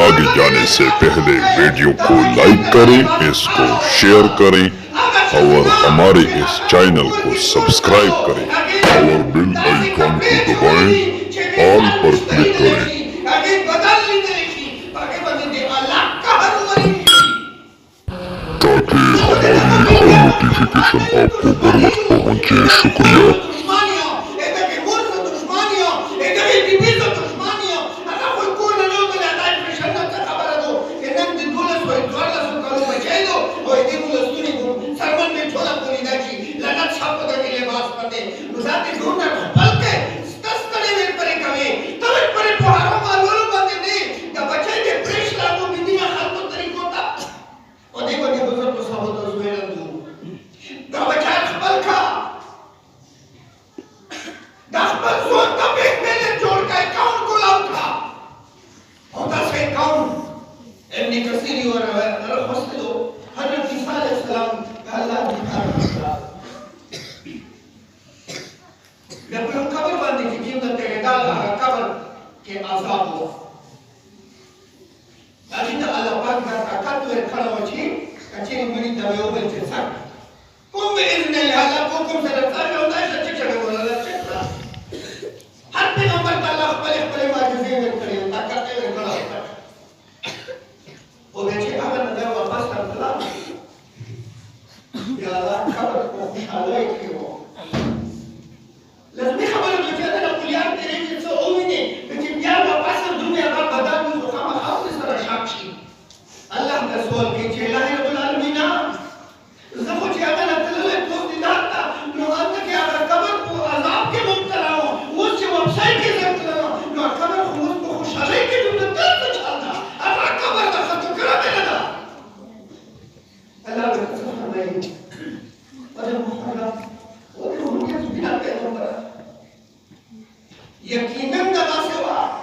आगे जाने से पहले वीडियो को लाइक करें, इसको शेयर करें और हमारे इस चैनल को सब्सक्राइब करें और बेल आइकन को दबाएं, ऑल पर क्लिक करें ताकि हमारी हर नोटिफिकेशन आपको बर वक्त पहुंचे। शुक्रिया। यकीनन दवा से